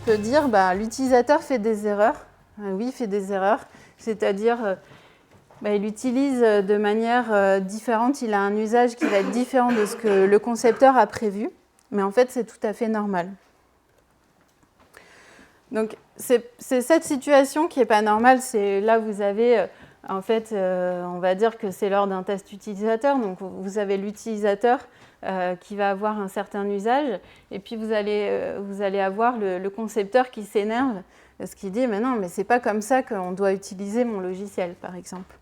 peux dire l'utilisateur fait des erreurs. Oui, il fait des erreurs, c'est-à-dire il l'utilise de manière différente, il a un usage qui va être différent de ce que le concepteur a prévu, mais en fait, c'est tout à fait normal. Donc, c'est cette situation qui n'est pas normale. Là, vous avez, en fait, on va dire que c'est lors d'un test utilisateur. Donc, vous avez l'utilisateur qui va avoir un certain usage, et puis vous allez avoir le concepteur qui s'énerve, parce qu'il dit « mais non, mais c'est pas comme ça qu'on doit utiliser mon logiciel », par exemple.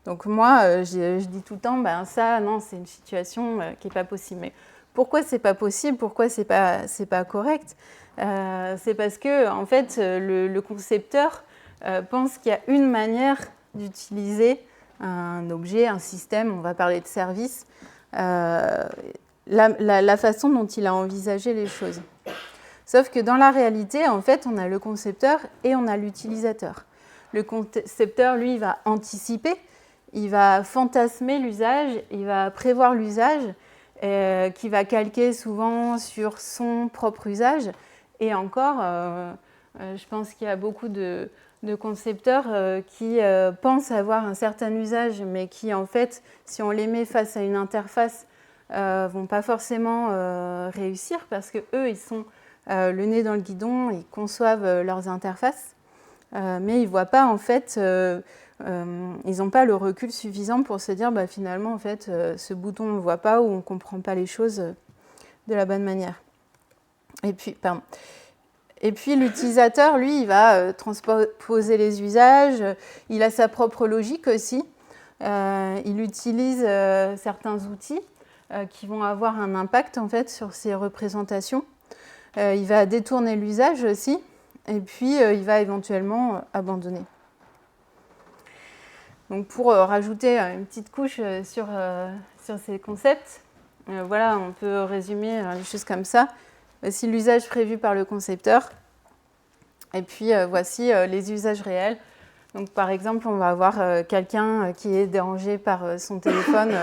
Donc moi, je dis tout le temps, ça, non, c'est une situation qui n'est pas possible. Mais pourquoi c'est pas possible? Pourquoi c'est pas correct? C'est parce que, en fait, le concepteur pense qu'il y a une manière d'utiliser un objet, un système, on va parler de service, la façon dont il a envisagé les choses. Sauf que dans la réalité, en fait, on a le concepteur et on a l'utilisateur. Le concepteur, lui, il va anticiper, il va fantasmer l'usage, il va prévoir l'usage, qui va calquer souvent sur son propre usage. Et encore, je pense qu'il y a beaucoup de concepteurs qui pensent avoir un certain usage, mais qui, en fait, si on les met face à une interface, ne vont pas forcément réussir, parce qu'eux, ils sont le nez dans le guidon, ils conçoivent leurs interfaces, mais ils ne voient pas, en fait, ils n'ont pas le recul suffisant pour se dire, finalement, en fait, ce bouton, on ne le voit pas, ou on ne comprend pas les choses de la bonne manière. Et puis l'utilisateur, lui, il va transposer les usages, il a sa propre logique aussi, il utilise certains outils qui vont avoir un impact, en fait, sur ses représentations. Il va détourner l'usage aussi, et puis il va éventuellement abandonner. Donc pour rajouter une petite couche sur ces concepts, voilà, on peut résumer les choses comme ça. Voici l'usage prévu par le concepteur, et puis voici les usages réels. Donc par exemple, on va avoir quelqu'un qui est dérangé par son téléphone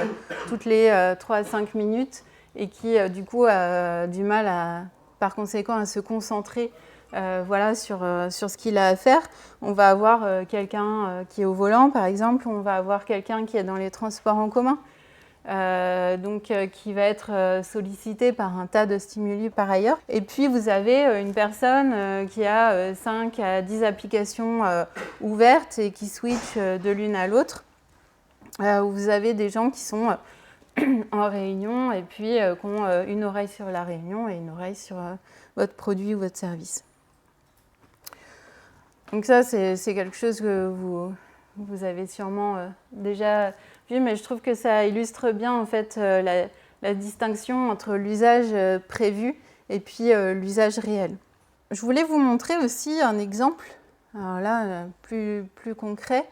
toutes les 3 à 5 minutes, et qui du coup a du mal par conséquent à se concentrer sur ce qu'il a à faire. On va avoir quelqu'un qui est au volant, par exemple. On va avoir quelqu'un qui est dans les transports en commun, qui va être sollicité par un tas de stimuli par ailleurs. Et puis, vous avez une personne qui a 5 à 10 applications ouvertes et qui switch de l'une à l'autre. Vous avez des gens qui sont en réunion et puis qui ont une oreille sur la réunion et une oreille sur votre produit ou votre service. Donc ça, c'est quelque chose que vous avez sûrement déjà vu, mais je trouve que ça illustre bien en fait la distinction entre l'usage prévu et puis l'usage réel. Je voulais vous montrer aussi un exemple, alors là, plus concret,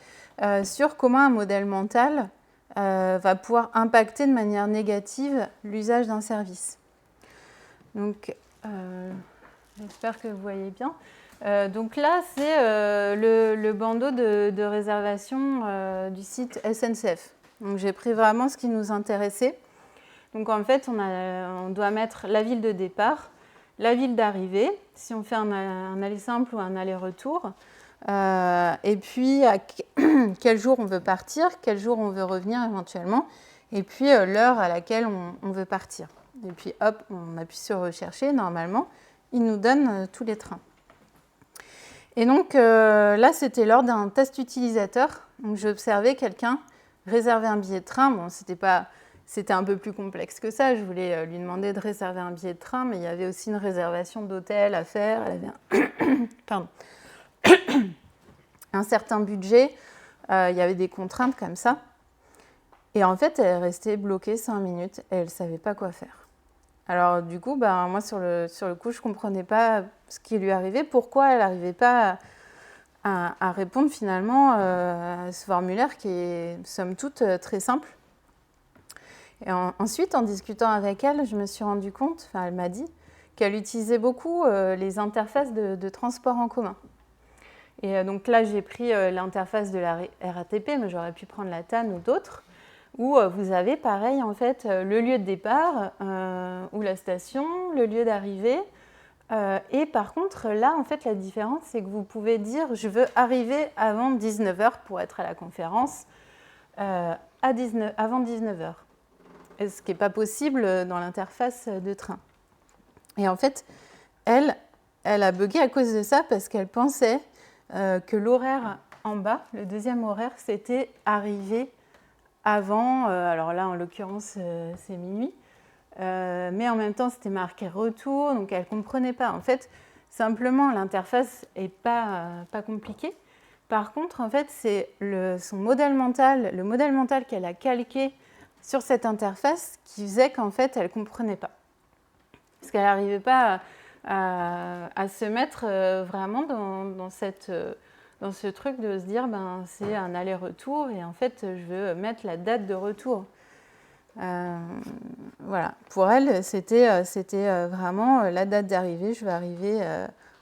sur comment un modèle mental va pouvoir impacter de manière négative l'usage d'un service. Donc, j'espère que vous voyez bien. Donc là, c'est le bandeau de réservation du site SNCF. Donc j'ai pris vraiment ce qui nous intéressait. Donc en fait, on doit mettre la ville de départ, la ville d'arrivée, si on fait un aller simple ou un aller-retour, et puis à quel jour on veut partir, quel jour on veut revenir éventuellement, et puis l'heure à laquelle on veut partir. Et puis hop, on appuie sur rechercher, normalement, il nous donne tous les trains. Et donc là, c'était lors d'un test utilisateur. Donc j'observais quelqu'un réserver un billet de train. Bon, c'était un peu plus complexe que ça. Je voulais lui demander de réserver un billet de train, mais il y avait aussi une réservation d'hôtel à faire. Elle avait un certain budget. Il y avait des contraintes comme ça. Et en fait, elle est restée bloquée 5 minutes et elle ne savait pas quoi faire. Alors du coup, moi sur le coup, je ne comprenais pas ce qui lui arrivait, pourquoi elle n'arrivait pas à répondre finalement à ce formulaire qui est somme toute très simple. Et ensuite, en discutant avec elle, je me suis rendu compte, elle m'a dit qu'elle utilisait beaucoup les interfaces de transport en commun. Et donc là, j'ai pris l'interface de la RATP, mais j'aurais pu prendre la TAN ou d'autres, où vous avez pareil en fait le lieu de départ ou la station, le lieu d'arrivée, Et par contre, là, en fait, la différence, c'est que vous pouvez dire « je veux arriver avant 19h pour être à la conférence avant 19h ». Ce qui n'est pas possible dans l'interface de train. Et en fait, elle a bugué à cause de ça parce qu'elle pensait que l'horaire en bas, le deuxième horaire, c'était arriver avant, alors là, en l'occurrence, c'est minuit, mais en même temps, c'était marqué retour, donc elle ne comprenait pas. En fait, simplement, l'interface n'est pas compliquée. Par contre, en fait, c'est le modèle mental qu'elle a calqué sur cette interface qui faisait qu'en fait, elle ne comprenait pas. Parce qu'elle n'arrivait pas à se mettre vraiment dans ce truc de se dire c'est un aller-retour et en fait, je veux mettre la date de retour. Voilà. Pour elle, c'était vraiment la date d'arrivée. Je vais arriver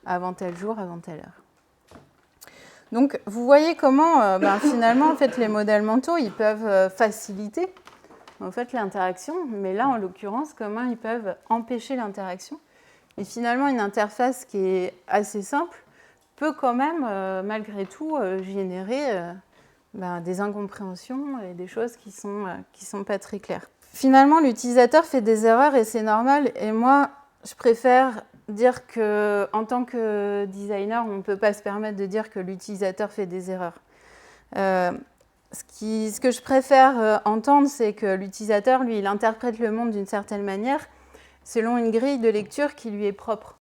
avant tel jour, avant telle heure. Donc, vous voyez comment, finalement, en fait, les modèles mentaux, ils peuvent faciliter en fait, l'interaction, mais là, en l'occurrence, comment ils peuvent empêcher l'interaction. Et finalement, une interface qui est assez simple peut quand même, malgré tout, générer des incompréhensions et des choses qui sont pas très claires. Finalement, l'utilisateur fait des erreurs et c'est normal. Et moi, je préfère dire qu'en tant que designer, on ne peut pas se permettre de dire que l'utilisateur fait des erreurs. Ce que je préfère entendre, c'est que l'utilisateur, lui, il interprète le monde d'une certaine manière selon une grille de lecture qui lui est propre.